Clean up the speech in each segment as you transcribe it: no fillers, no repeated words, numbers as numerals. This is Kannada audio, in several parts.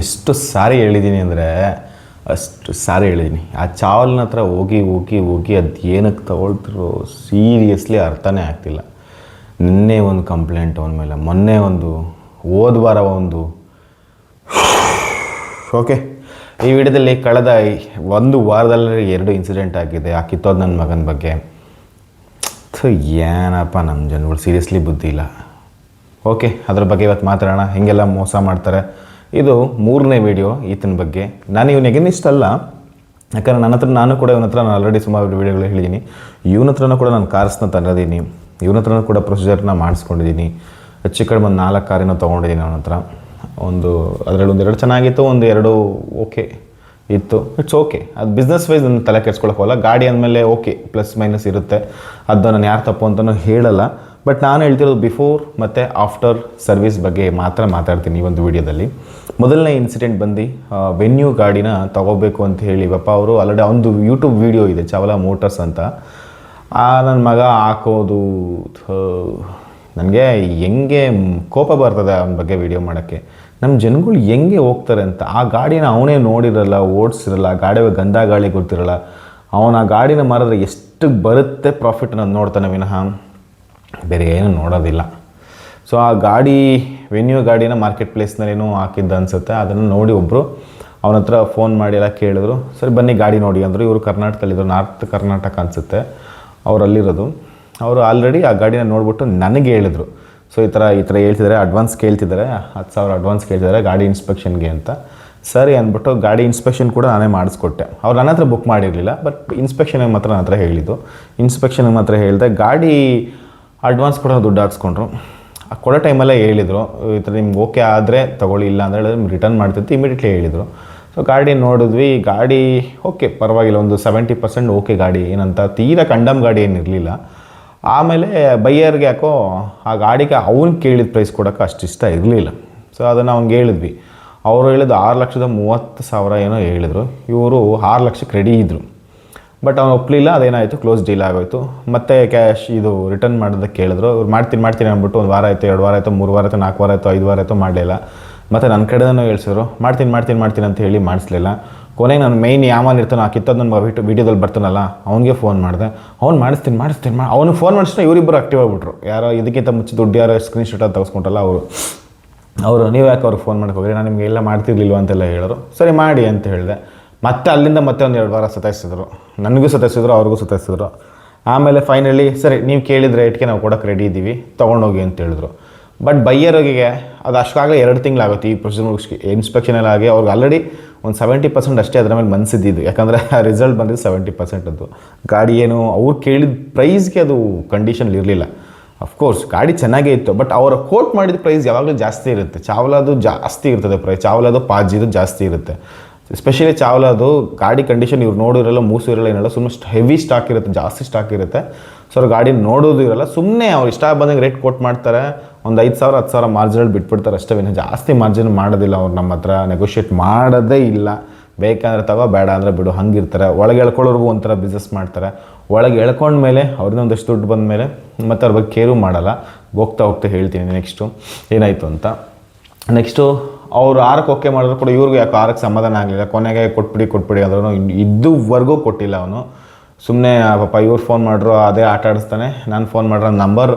ಎಷ್ಟು ಸಾರಿ ಹೇಳಿದ್ದೀನಿ ಅಂದರೆ ಅಷ್ಟು ಸಾರಿ ಹೇಳಿದ್ದೀನಿ. ಆ ಚಾವಲ್ನ ಹತ್ರ ಹೋಗಿ ಹೋಗಿ ಹೋಗಿ ಅದು ಏನಕ್ಕೆ ತಗೊಳ್ತಿರೋ ಸೀರಿಯಸ್ಲಿ ಅರ್ಥನೇ ಆಗ್ತಿಲ್ಲ. ನಿನ್ನೆ ಒಂದು ಕಂಪ್ಲೇಂಟ್ ಅವನ ಮೇಲೆ, ಮೊನ್ನೆ ಒಂದು, ಹೋದ ವಾರ ಒಂದು. ಓಕೆ, ಈ ವಿಡಿಯೋದಲ್ಲಿ ಕಳೆದ 1 ವಾರದಲ್ಲಿ 2 ಇನ್ಸಿಡೆಂಟ್ ಆಗಿದೆ. ಆ ಕಿತ್ತೋದು ನನ್ನ ಮಗನ ಬಗ್ಗೆ. ಏನಪ್ಪ ನಮ್ಮ ಜನಗಳು ಸೀರಿಯಸ್ಲಿ ಬುದ್ಧಿ ಇಲ್ಲ. ಓಕೆ, ಅದ್ರ ಬಗ್ಗೆ ಇವತ್ತು ಮಾತಾಡೋಣ. ಹೆಂಗೆಲ್ಲ ಮೋಸ ಮಾಡ್ತಾರೆ. ಇದು 3ನೇ ವಿಡಿಯೋ ಈತನ ಬಗ್ಗೆ. ನಾನು ಇವನು ಎಗನಿಸ್ಟ್ ಅಲ್ಲ, ಯಾಕಂದರೆ ನಾನು ಕೂಡ ಇವನ ಹತ್ರ ಆಲ್ರೆಡಿ ಸುಮಾರು ವಿಡಿಯೋಗಳು ಹೇಳಿದ್ದೀನಿ. ಇವನ ಹತ್ರನೂ ಕೂಡ ನಾನು ಕಾರ್ಸ್ನ ತಂದಿದ್ದೀನಿ. ಇವನ ಹತ್ರನೂ ಕೂಡ ಪ್ರೊಸೀಜರ್ನ ಮಾಡಿಸ್ಕೊಂಡಿದ್ದೀನಿ. ಹೆಚ್ಚು ಕಡಿಮೆ ಒಂದು 4 ಕಾರಿನೂ ತೊಗೊಂಡಿದ್ದೀನಿ ಅವನ ಹತ್ರ. ಅದರಲ್ಲಿ 2 ಚೆನ್ನಾಗಿತ್ತು, 2 ಓಕೆ ಇತ್ತು. It's okay. ಅದು ಬಿಸ್ನೆಸ್ ವೈಸ್ ನನ್ನ ತಲೆ ಕೆಡ್ಸ್ಕೊಳಕ್ಕೋಲ್ಲ. ಗಾಡಿ ಅಂದಮೇಲೆ ಓಕೆ, ಪ್ಲಸ್ ಮೈನಸ್ ಇರುತ್ತೆ. ಅದು ನಾನು ಯಾರು ತಪ್ಪು ಅಂತಲೂ ಹೇಳಲ್ಲ. ಬಟ್ ನಾನು ಹೇಳ್ತಿರೋದು ಬಿಫೋರ್ ಮತ್ತು ಆಫ್ಟರ್ ಸರ್ವಿಸ್ ಬಗ್ಗೆ ಮಾತ್ರ ಮಾತಾಡ್ತೀನಿ ಈ ಒಂದು ವಿಡಿಯೋದಲ್ಲಿ. ಮೊದಲನೇ ಇನ್ಸಿಡೆಂಟ್ ಬಂದು ವೆನ್ಯೂ ಗಾಡಿನ ತೊಗೋಬೇಕು ಅಂತ ಹೇಳಿ ಪಾಪ ಅವರು ಆಲ್ರೆಡಿ ಒಂದು ಯೂಟ್ಯೂಬ್ ವೀಡಿಯೋ ಇದೆ, ಚಾವಲಾ ಮೋಟರ್ಸ್ ಅಂತ. ನನ್ನ ಮಗ ಹಾಕೋದು ನನಗೆ ಹೆಂಗೆ ಕೋಪ ಬರ್ತದೆ ಅವನ ಬಗ್ಗೆ ವೀಡಿಯೋ ಮಾಡೋಕ್ಕೆ. ನಮ್ಮ ಜನಗಳು ಹೆಂಗೆ ಹೋಗ್ತಾರೆ ಅಂತ. ಆ ಗಾಡಿನ ಅವನೇ ನೋಡಿರಲ್ಲ, ಓಡಿಸಿರಲ್ಲ, ಗಾಡಿ ಗಂಧ ಗಾಳಿ ಗೊತ್ತಿರಲ್ಲ. ಅವನ ಆ ಗಾಡಿನ ಮಾರಿದ್ರೆ ಎಷ್ಟು ಬರುತ್ತೆ ಪ್ರಾಫಿಟ್ ಅನ್ನೋದು ನೋಡ್ತಾನೆ ವಿನಃ ಬೇರೆ ಏನು ನೋಡೋದಿಲ್ಲ. ಸೊ ಆ ಗಾಡಿ ವೆನ್ಯೂ ಗಾಡಿನ ಮಾರ್ಕೆಟ್ ಪ್ಲೇಸ್ನಲ್ಲೇನೋ ಹಾಕಿದ್ದ ಅನಿಸುತ್ತೆ. ಅದನ್ನು ನೋಡಿ ಒಬ್ಬರು ಅವನ ಹತ್ರ ಫೋನ್ ಮಾಡಿ ಎಲ್ಲ ಕೇಳಿದ್ರು. ಸರಿ ಬನ್ನಿ ಗಾಡಿ ನೋಡಿ ಅಂದರು. ಇವರು ಕರ್ನಾಟಕದಲ್ಲಿದ್ದರು, ನಾರ್ತ್ ಕರ್ನಾಟಕ ಅನಿಸುತ್ತೆ ಅವರಲ್ಲಿರೋದು. ಅವರು ಆಲ್ರೆಡಿ ಆ ಗಾಡಿನ ನೋಡಿಬಿಟ್ಟು ನನಗೆ ಹೇಳಿದ್ರು. ಸೊ ಈ ಥರ ಹೇಳ್ತಿದ್ದಾರೆ, ಅಡ್ವಾನ್ಸ್ ಕೇಳ್ತಿದ್ದಾರೆ, 10,000 ಅಡ್ವಾನ್ಸ್ ಕೇಳ್ತಿದ್ದಾರೆ ಗಾಡಿ ಇನ್ಸ್ಪೆಕ್ಷನ್ಗೆ ಅಂತ. ಸರಿ ಅಂದ್ಬಿಟ್ಟು ಗಾಡಿ ಇನ್ಸ್ಪೆಕ್ಷನ್ ಕೂಡ ನಾನೇ ಮಾಡಿಸ್ಕೊಟ್ಟೆ. ಅವ್ರು ನನ್ನ ಹತ್ರ ಬುಕ್ ಮಾಡಿರಲಿಲ್ಲ, ಬಟ್ ಇನ್ಸ್ಪೆಕ್ಷನಿಗೆ ಮಾತ್ರ ನನ್ನ ಹತ್ರ ಹೇಳಿದ್ದು. ಇನ್ಸ್ಪೆಕ್ಷನ್ಗೆ ಮಾತ್ರ ಹೇಳಿದೆ. ಗಾಡಿ ಅಡ್ವಾನ್ಸ್ ಕೂಡ ದುಡ್ಡು ಹಾಕ್ಸ್ಕೊಂಡ್ರು. ಕೊಡೋ ಟೈಮಲ್ಲೇ ಹೇಳಿದರು, ಈ ಥರ ನಿಮ್ಗೆ ಓಕೆ ಆದರೆ ತೊಗೊಳ್ಳಿ, ಇಲ್ಲ ಅಂದರೆ ಹೇಳಿದ್ರೆ ರಿಟರ್ನ್ ಮಾಡ್ತಿತ್ತು ಇಮಿಡಿಯೇಟ್ಲಿ ಹೇಳಿದರು. ಸೊ ಗಾಡಿ ನೋಡಿದ್ವಿ. ಗಾಡಿ ಓಕೆ, ಪರವಾಗಿಲ್ಲ, ಒಂದು 70% ಓಕೆ ಗಾಡಿ, ಏನಂತ ತೀರಾ ಕಂಡಮ್ ಗಾಡಿ ಏನಿರಲಿಲ್ಲ. ಆಮೇಲೆ ಬೈಯರ್ಗೆ ಯಾಕೋ ಆ ಗಾಡಿಗೆ ಅವ್ನು ಕೇಳಿದ ಪ್ರೈಸ್ ಕೊಡೋಕೆ ಅಷ್ಟು ಇಷ್ಟ ಇರಲಿಲ್ಲ. ಸೊ ಅದನ್ನು ಅವ್ನಿಗೆ ಹೇಳಿದ್ವಿ. ಅವರು ಹೇಳಿದ್ದು 6,30,000 ಏನೋ ಹೇಳಿದರು. ಇವರು 6 ಲಕ್ಷಕ್ಕೆ ರೆಡಿ ಇದ್ದರು. ಬಟ್ ಅವ್ನು ಒಪ್ಪಲಿಲ್ಲ. ಅದೇನಾಯಿತು, ಕ್ಲೋಸ್ ಡೀಲ್ ಆಗೋಯಿತು. ಮತ್ತು ಕ್ಯಾಶ್ ಇದು ರಿಟರ್ನ್ ಮಾಡೋದಕ್ಕೆ ಕೇಳಿದ್ರು. ಇವ್ರು ಮಾಡ್ತೀನಿ ಅಂದ್ಬಿಟ್ಟು 1 ವಾರ ಆಯಿತು, 2 ವಾರ ಆಯಿತು, 3 ವಾರ ಆಯಿತು, 4 ವಾರ ಆಯಿತು, 5 ವಾರ ಆಯಿತು, ಮಾಡಲಿಲ್ಲ. ಮತ್ತು ನನ್ನ ಕಡೆನೂ ಹೇಳ್ಸಿದ್ರು, ಮಾಡ್ತೀನಿ ಅಂತ ಹೇಳಿ ಮಾಡಿಸ್ಲಿಲ್ಲ. ಕೊನೆಗೆ ನಾನು ಮೈನ್ ಯಾವನ್ ಇರ್ತಾನೆ ಆ ಕಿತ್ತೋದು ನನ್ನ ವೀಡಿಯೋದಲ್ಲಿ ಬರ್ತಾನಲ್ಲ ಅವನಿಗೆ ಫೋನ್ ಮಾಡಿದೆ. ಅವ್ನು ಮಾಡಿಸ್ತೀನಿ ಅವ್ನಿಗೆ ಫೋನ್ ಮಾಡಿಸಿದ್ರೆ ಇವರಿಬ್ಬರು ಆಕ್ಟಿವ್ ಆಗಿಬಿಟ್ರು. ಯಾರೋ ಇದಕ್ಕಿಂತ ಮುಂಚೆ ದುಡ್ಡು ಯಾರೋ ಸ್ಕ್ರೀನ್ಶಾಟ್ ಅದು ತೆಗೆಸ್ಕೊಂಡಲ್ಲ ಅವರು ನೀವು ಯಾಕೆ ಅವ್ರಿಗೆ ಫೋನ್ ಮಾಡ್ಕೋಗ್ರಿ, ನಾನು ನಿಮಗೆ ಎಲ್ಲ ಮಾಡ್ತಿರ್ಲಿಲ್ವ ಅಂತೆಲ್ಲ ಹೇಳೋರು. ಸರಿ ಮಾಡಿ ಅಂತ ಹೇಳಿದೆ. ಮತ್ತೆ ಅಲ್ಲಿಂದ ಮತ್ತೆ ಒಂದು 2 ವಾರ ಸತಾಯಿಸಿದ್ರು. ನನಗೂ ಸತಾಯಿಸಿದ್ರು, ಅವ್ರಿಗೂ ಸತಾಯಿಸಿದ್ರು. ಆಮೇಲೆ ಫೈನಲಿ ಸರಿ ನೀವು ಕೇಳಿದ ರೇಟ್ಗೆ ನಾವು ಕೊಡೋಕೆ ರೆಡಿ ಇದ್ದೀವಿ, ತೊಗೊಂಡೋಗಿ ಅಂತ ಹೇಳಿದ್ರು. ಬಟ್ ಬೈಯರೋಗಿಗೆ ಅದು ಅಷ್ಟಾಗಲೇ 2 ತಿಂಗಳಾಗುತ್ತೆ ಈ ಪ್ರೊಸೀಜರ್ ಇನ್ಸ್ಪೆಕ್ಷನಲ್ಲಿ ಆಗಿ. ಅವ್ರಿಗೆ ಆಲ್ರೆಡಿ ಒಂದು 70% ಅಷ್ಟೇ ಅದರ ಮೇಲೆ ಮನಸ್ಸಿದ್ದು. ಯಾಕಂದರೆ ಆ ರಿಸಲ್ಟ್ ಬಂದಿದ್ದು 70% ಅದು. ಗಾಡಿ ಏನು ಅವ್ರು ಕೇಳಿದ ಪ್ರೈಸ್ಗೆ ಅದು ಕಂಡೀಷನ್ಲಿ ಇರಲಿಲ್ಲ. ಅಫ್ಕೋರ್ಸ್ ಗಾಡಿ ಚೆನ್ನಾಗೇ ಇತ್ತು, ಬಟ್ ಅವರ ಕೋಟ್ ಮಾಡಿದ ಪ್ರೈಸ್ ಯಾವಾಗಲೂ ಜಾಸ್ತಿ ಇರುತ್ತೆ. ಚಾವಲಾದು ಜಾಸ್ತಿ ಇರ್ತದೆ ಪ್ರೈಸ್, ಚಾವಲಾದು ಪಾಜಿದು ಜಾಸ್ತಿ ಇರುತ್ತೆ. ಎಸ್ಪೆಷಲಿ ಚಾವಲಾದು ಗಾಡಿ ಕಂಡೀಷನ್ ಇವ್ರು ನೋಡಿರಲ್ಲ, ಮೂಸು ಇರಲ್ಲ, ಏನಲ್ಲ, ಸುಮ್ಮನೆ ಹೆವಿ ಸ್ಟಾಕ್ ಇರುತ್ತೆ, ಜಾಸ್ತಿ ಸ್ಟಾಕ್ ಇರುತ್ತೆ. ಸೊ ಅವ್ರು ಗಾಡಿ ನೋಡೋದು ಇರಲ್ಲ, ಸುಮ್ಮನೆ ಅವ್ರು ಇಷ್ಟ ಬಂದಂಗೆ ರೇಟ್ ಕೋಟ್ ಮಾಡ್ತಾರೆ. ಒಂದು 5,000 10,000 ಮಾರ್ಜಿನಲ್ಲಿ ಬಿಟ್ಬಿಡ್ತಾರೆ ಅಷ್ಟೇ, ಜಾಸ್ತಿ ಮಾರ್ಜಿನ್ ಮಾಡೋದಿಲ್ಲ ಅವ್ರು. ನಮ್ಮ ಹತ್ರ ನೆಗೋಷಿಯೇಟ್ ಮಾಡೋದೇ ಇಲ್ಲ. ಬೇಕಂದ್ರೆ ತಗೋ, ಬೇಡ ಅಂದರೆ ಬಿಡು, ಹಂಗಿರ್ತಾರೆ. ಒಳಗೆ ಎಳ್ಕೊಳ್ಳೋರ್ಗೂ ಒಂಥರ ಬಿಸ್ನೆಸ್ ಮಾಡ್ತಾರೆ. ಒಳಗೆ ಎಳ್ಕೊಂಡ್ಮೇಲೆ ಅವ್ರಿಂದ ಒಂದಷ್ಟು ದುಡ್ಡು ಬಂದ ಮೇಲೆ ಮತ್ತು ಅವ್ರ ಬಗ್ಗೆ ಕೇರು ಮಾಡಲ್ಲ. ಹೋಗ್ತಾ ಹೇಳ್ತೀನಿ ನೆಕ್ಸ್ಟು ಏನಾಯಿತು ಅಂತ. ನೆಕ್ಸ್ಟು ಅವರು 6ಕ್ಕೆ ಓಕೆ ಮಾಡಿದ್ರು ಕೂಡ ಇವ್ರಿಗೂ ಯಾಕೆ 6ಕ್ಕೆ ಸಮಾಧಾನ ಆಗಲಿಲ್ಲ. ಕೊನೆಗೆ ಕೊಟ್ಬಿಡಿ ಅಂದ್ರೂ ಇದುವರೆಗೂ ಕೊಟ್ಟಿಲ್ಲ ಅವನು. ಸುಮ್ಮನೆ ಪಾಪ ಇವ್ರು ಫೋನ್ ಮಾಡ್ರು, ಅದೇ ಆಟ ಆಡಿಸ್ತಾನೆ. ನಾನು ಫೋನ್ ಮಾಡ್ರೆ ನಮ್ಮರ್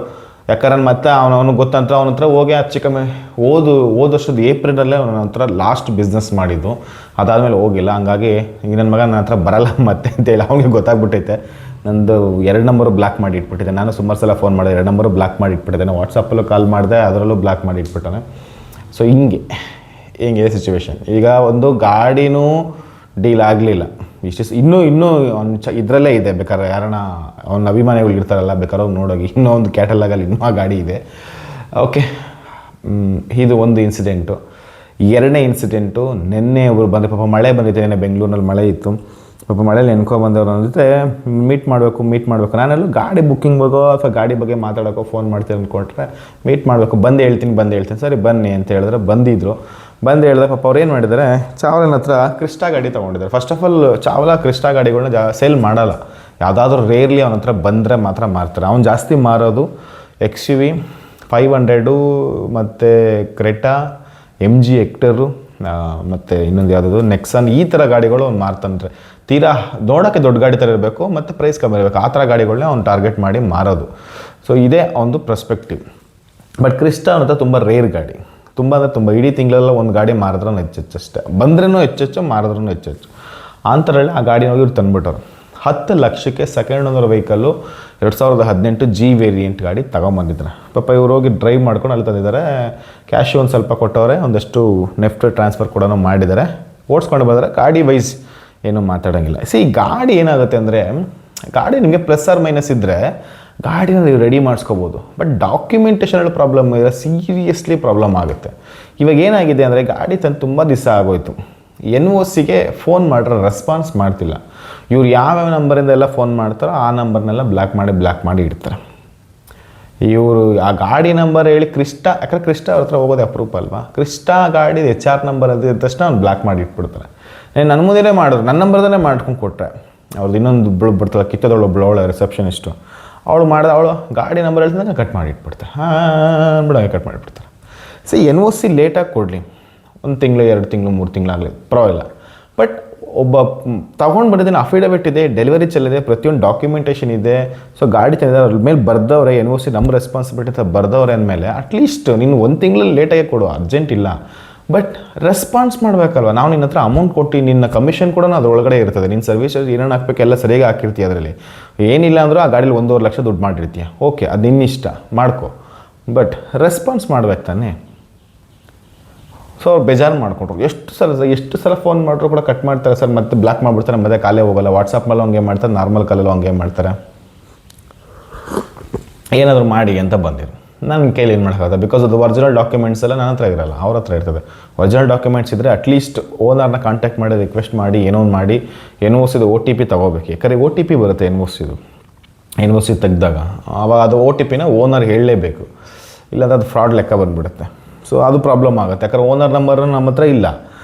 ಯಾಕಂದ್ರೆ ಮತ್ತೆ ಅವನಿಗೆ ಗೊತ್ತಂತ ಅವನ ಹತ್ರ ಹೋಗಿ ಹೆಚ್ಚು ಕಮ್ಮಿ ಹೋದ ವರ್ಷದ ಏಪ್ರಿಲಲ್ಲೇ ಅವನ ಹತ್ರ ಲಾಸ್ಟ್ ಬಿಸ್ನೆಸ್ ಮಾಡಿದ್ದು. ಅದಾದಮೇಲೆ ಹೋಗಿಲ್ಲ. ಹಂಗಾಗಿ ಈಗ ನನ್ನ ಮಗ ನನ್ನ ಹತ್ರ ಬರಲ್ಲ ಮತ್ತೆ ಅಂತೇಳಿ ಅವನಿಗೆ ಗೊತ್ತಾಗ್ಬಿಟ್ಟೈತೆ. ನಂದು 2 ನಂಬರು ಬ್ಲಾಕ್ ಮಾಡಿ ಇಟ್ಬಿಟ್ಟಿದ್ದೆ. ನಾನು ಸುಮಾರು ಸಲ ಫೋನ್ ಮಾಡಿದೆ, 2 ನಂಬರು ಬ್ಲಾಕ್ ಮಾಡಿ ಇಟ್ಬಿಟ್ಟಿದ್ದೇನೆ. ವಾಟ್ಸಪ್ಪಲ್ಲೂ ಕಾಲ್ ಮಾಡಿದೆ, ಅದರಲ್ಲೂ ಬ್ಲಾಕ್ ಮಾಡಿ ಇಟ್ಬಿಟ್ಟಾನೆ. ಸೊ ಹಿಂಗೆ ಸಿಚುವೇಶನ್. ಈಗ ಒಂದು ಗಾಡಿನೂ ಡೀಲ್ ಆಗಲಿಲ್ಲ. ಇನ್ನೂ ಇದರಲ್ಲೇ ಇದೆ. ಬೇಕಾದ್ರೆ ಯಾರನ್ನ ಅವ್ನ ಅಭಿಮಾನಿಗಳು ಇರ್ತಾರಲ್ಲ, ಬೇಕಾದ್ರೆ ನೋಡೋಗಿ ಇನ್ನೂ ಒಂದು ಕ್ಯಾಟಲಾಗಲ್ಲಿ ಇನ್ನೂ ಆ ಗಾಡಿ ಇದೆ. ಓಕೆ, ಇದು ಒಂದು ಇನ್ಸಿಡೆಂಟು. 2ನೇ ಇನ್ಸಿಡೆಂಟು, ನಿನ್ನೆ ಒಬ್ಬರು ಬಂದರೆ ಪಾಪ ಮಳೆ ಬಂದಿತ್ತು. ನೆನ್ನೆ ಬೆಂಗಳೂರಿನಲ್ಲಿ ಮಳೆ ಇತ್ತು. ಪಾಪ ಮಳೇಲಿ ನೆನ್ಕೊಂಬಂದವ್ರು ಜೊತೆ ಮೀಟ್ ಮಾಡಬೇಕು. ನಾನೆಲ್ಲ ಗಾಡಿ ಬುಕ್ಕಿಂಗ್ ಹೋಗೋ ಅಥವಾ ಗಾಡಿ ಬಗ್ಗೆ ಮಾತಾಡೋಕ್ಕೋ ಫೋನ್ ಮಾಡ್ತೀನಿ ಅಂದ್ಕೊಂಡ್ರೆ ಮೀಟ್ ಮಾಡಬೇಕು. ಬಂದು ಹೇಳ್ತೀನಿ. ಸರಿ ಬನ್ನಿ ಅಂತ ಹೇಳಿದ್ರೆ ಬಂದಿದ್ದರು. ಹೇಳಿದ್ರೆ ಪಾಪ ಅವ್ರು ಏನು ಮಾಡಿದ್ದಾರೆ, ಚಾವಲನ ಹತ್ರ ಕ್ರಿಸ್ಟಾ ಗಾಡಿ ತೊಗೊಂಡಿದ್ದಾರೆ. First of all Chawla Crysta ಗಾಡಿಗಳನ್ನ ಸೇಲ್ ಮಾಡಲ್ಲ. ಯಾವುದಾದ್ರೂ ರೇರ್ಲಿ ಅವನ ಹತ್ರ ಬಂದರೆ ಮಾತ್ರ ಮಾರ್ತಾರೆ. ಅವ್ನು ಜಾಸ್ತಿ ಮಾರೋದು XUV 500 ಮತ್ತು ಕ್ರೆಟಾ, MG ಹೆಕ್ಟರು, ಮತ್ತು ಇನ್ನೊಂದು ಯಾವುದಾದ್ರು ನೆಕ್ಸನ್, ಈ ಥರ ಗಾಡಿಗಳು ಅವ್ನು ಮಾರ್ತಾನೆ. ತೀರಾ ನೋಡೋಕ್ಕೆ ದೊಡ್ಡ ಗಾಡಿ ಥರ ಇರಬೇಕು ಮತ್ತು ಪ್ರೈಸ್ ಕಮ್ಮಿ ಇರಬೇಕು, ಆ ಥರ ಗಾಡಿಗಳನ್ನೇ ಅವ್ನು ಟಾರ್ಗೆಟ್ ಮಾಡಿ ಮಾರೋದು. ಸೊ ಇದೇ ಒಂದು ಪರ್ಸ್ಪೆಕ್ಟಿವ್. ಬಟ್ ಕ್ರಿಸ್ಟಾ ಅಂತ ತುಂಬ ರೇರ್ ಗಾಡಿ, ತುಂಬ ಅಂದರೆ ತುಂಬ. ಇಡೀ ತಿಂಗಳೆಲ್ಲ ಒಂದು ಗಾಡಿ ಮಾರಿದ್ರೂ ಹೆಚ್ಚೆಚ್ಚಷ್ಟೇ, ಬಂದ್ರೂ ಹೆಚ್ಚೆಚ್ಚು, ಮಾರಿದ್ರೂ ಹೆಚ್ಚೆಚ್ಚು. ಅಂಥದ್ರಲ್ಲಿ ಆ ಗಾಡಿನ ಹೋಗಿ ಇವ್ರು ತಂದುಬಿಟ್ಟರು. 10 ಲಕ್ಷಕ್ಕೆ second owner vehicle 2018 G variant ಗಾಡಿ ತೊಗೊಂಬಂದಿದ್ದಾರೆ. ಪಾಪ ಇವ್ರು ಹೋಗಿ ಡ್ರೈವ್ ಮಾಡ್ಕೊಂಡು ಅಲ್ಲಿ ತಂದಿದ್ದಾರೆ. ಕ್ಯಾಶ್ ಒಂದು ಸ್ವಲ್ಪ ಕೊಟ್ಟವ್ರೆ, ಒಂದಷ್ಟು ನೆಫ್ಟ್ ಟ್ರಾನ್ಸ್ಫರ್ ಕೂಡ ಮಾಡಿದ್ದಾರೆ. ಓಡಿಸ್ಕೊಂಡು ಬಂದರೆ ಗಾಡಿ ವೈಸ್ ಏನೂ ಮಾತಾಡೋಂಗಿಲ್ಲ. ಗಾಡಿ ಏನಾಗುತ್ತೆ ಅಂದರೆ, ಗಾಡಿ ನಿಮಗೆ ಪ್ಲಸ್ ಆರ್ ಮೈನಸ್ ಇದ್ದರೆ ಗಾಡಿನ ನೀವು ರೆಡಿ ಮಾಡಿಸ್ಕೋಬೋದು. ಬಟ್ ಡಾಕ್ಯುಮೆಂಟೇಷನಲ್ಲಿ ಪ್ರಾಬ್ಲಮ್ ಇದ್ದರೆ ಸೀರಿಯಸ್ಲಿ ಪ್ರಾಬ್ಲಮ್ ಆಗುತ್ತೆ. ಇವಾಗ ಏನಾಗಿದೆ ಅಂದರೆ, ಗಾಡಿ ತಂದು ತುಂಬ ದಿವಸ ಆಗೋಯ್ತು, NOCಗೆ ಫೋನ್ ಮಾಡ್ರೆ ರೆಸ್ಪಾನ್ಸ್ ಮಾಡ್ತಿಲ್ಲ. ಇವ್ರು ಯಾವ್ಯಾವ ನಂಬರಿಂದ ಎಲ್ಲ ಫೋನ್ ಮಾಡ್ತಾರೋ ಆ ನಂಬರ್ನೆಲ್ಲ ಬ್ಲಾಕ್ ಮಾಡಿ ಇಡ್ತಾರೆ. ಇವರು ಆ ಗಾಡಿ ನಂಬರ್ ಹೇಳಿ ಕ್ರಿಸ್ಟಾ, ಯಾಕಂದರೆ ಕ್ರಿಸ್ಟಾ ಅವ್ರ ಹತ್ರ ಹೋಗೋದೇ ಅಪ್ರೂಪ್ ಅಲ್ವಾ, ಕ್ರಿಸ್ಟಾ ಗಾಡಿ HR ನಂಬರ್ ಅದು ಇದ್ದ ತಕ್ಷಣ ಅವ್ನು ಬ್ಲಾಕ್ ಮಾಡಿ ಇಟ್ಬಿಡ್ತಾರೆ. ನನ್ನ ಮುಂದೆ ಮಾಡಿದ್ರು, ನನ್ನ ನಂಬರ್ದೇ ಮಾಡ್ಕೊಂಡು ಕೊಟ್ಟರೆ. ಅವ್ರದ್ದು ಇನ್ನೊಂದು ಬಿಡ್ತಾಳೆ ಕಿತ್ತದವಳು, ಅವಳ ರಿಸೆಪ್ಷನಿಸ್ಟು, ಅವಳು ಮಾಡಿದ, ಅವಳು ಗಾಡಿ ನಂಬರ್ ಹೇಳ್ತಿದ್ದಾಗ ಕಟ್ ಮಾಡಿ ಇಟ್ಬಿಡ್ತಾರೆ. ಕಟ್ ಮಾಡಿಬಿಡ್ತಾರೆ. NOC ಲೇಟಾಗಿ ಕೊಡಲಿ, 1 ತಿಂಗಳು 2 ತಿಂಗಳು 3 ತಿಂಗಳಾಗಲಿ ಪರವಾಗಿಲ್ಲ. ಬಟ್ ಒಬ್ಬ ತಗೊಂಡು ಬಂದಿದ್ದೀನಿ, ಅಫಿಡವಿಟ್ ಇದೆ, ಡೆಲಿವರಿ ಚೆಲ್ಲಿದೆ, ಪ್ರತಿಯೊಂದು ಡಾಕ್ಯುಮೆಂಟೇಷನ್ ಇದೆ. ಸೊ ಗಾಡಿ ತಂದಿದ್ದಾರೆ, ಅದ್ರ ಮೇಲೆ ಬರ್ದವ್ರೆ, NOC ನಮ್ಮ ರೆಸ್ಪಾನ್ಸಿಬಿಲಿಟಿ ಅಂತ ಬರ್ದವ್ರೆ ಅಂದಮೇಲೆ ಅಟ್ಲೀಸ್ಟ್ ನೀನು 1 ತಿಂಗಳಲ್ಲಿ ಲೇಟಾಗಿ ಕೊಡು, ಅರ್ಜೆಂಟ್ ಇಲ್ಲ. ಬಟ್ ರೆಸ್ಪಾನ್ಸ್ ಮಾಡಬೇಕಲ್ವ. ನಾವು ನಿನ್ನ ಹತ್ರ ಅಮೌಂಟ್ ಕೊಟ್ಟು ನಿನ್ನ ಕಮಿಷನ್ ಕೂಡ ಅದರೊಳಗಡೆ ಇರ್ತದೆ. ನಿನ್ನ ಸರ್ವಿಸ್ ಏನೇನು ಹಾಕ್ಬೇಕು ಎಲ್ಲ ಸರಿಯಾಗಿ ಹಾಕಿರ್ತೀಯ. ಅದರಲ್ಲಿ ಏನಿಲ್ಲ ಅಂದರೂ ಆ ಗಾಡೀಲಿ 1.5 ಲಕ್ಷ ದುಡ್ಡು ಮಾಡಿರ್ತೀಯ. ಓಕೆ, ಅದು ನಿನ್ನಿಷ್ಟ, ಮಾಡ್ಕೊ. ಬಟ್ ರೆಸ್ಪಾನ್ಸ್ ಮಾಡ್ಬೇಕು ತಾನೇ. ಸೊ ಅವ್ರು ಬೇಜಾರು ಮಾಡ್ಕೊಂಡ್ರು. ಎಷ್ಟು ಸಲ ಫೋನ್ ಮಾಡಿದ್ರು ಕೂಡ ಕಟ್ ಮಾಡ್ತಾರೆ ಸರ್, ಮತ್ತೆ ಬ್ಲಾಕ್ ಮಾಡಿಬಿಡ್ತಾರೆ, ಮತ್ತೆ ಕಾಲೇ ಹೋಗಲ್ಲ. ವಾಟ್ಸಪ್ಪಲ್ಲೂ ಹಂಗೆ ಮಾಡ್ತಾರೆ, ನಾರ್ಮಲ್ ಕಾಲಲ್ಲೂ ಹಂಗೆ ಮಾಡ್ತಾರೆ. ಏನಾದರೂ ಮಾಡಿ ಅಂತ ಬಂದಿರು. ನನ್ನ ಕೈಲಿ ಏನು ಮಾಡೋಕ್ಕಾಗತ್ತೆ, ಬಿಕಾಸ್ ಅದು ಒರಿಜಿನಲ್ ಡಾಕ್ಯುಮೆಂಟ್ಸ್ ಎಲ್ಲ ನನ್ನ ಹತ್ರ ಇರಲ್ಲ, ಅವ್ರ ಹತ್ರ ಇರ್ತದೆ. ಒರಿಜಿನಲ್ ಡಾಕ್ಯುಮೆಂಟ್ಸ್ ಇದ್ದರೆ ಅಟ್ಲೀಸ್ಟ್ ಓನರ್ನ ಕಾಂಟ್ಯಾಕ್ಟ್ ಮಾಡಿ ರಿಕ್ವೆಸ್ಟ್ ಮಾಡಿ ಏನೋ ಒಂದು ಮಾಡಿ NOCದು OTP ತೊಗೋಬೇಕು. ಯಾಕಂದರೆ OTP ಬರುತ್ತೆ NOC ತೆಗೆದಾಗ, ಆವಾಗ ಅದು OTPನ ಓನರ್ ಹೇಳಲೇಬೇಕು, ಇಲ್ಲಾಂದ್ರೆ ಅದು ಫ್ರಾಡ್ ಲೆಕ್ಕ ಬಂದುಬಿಡುತ್ತೆ. ಸೊ ಅದು ಪ್ರಾಬ್ಲಮ್ ಆಗುತ್ತೆ. ಯಾಕಂದರೆ ಓನರ್ ನಂಬರ್ ನಮ್ಮ ಹತ್ರ ಇಲ್ಲ,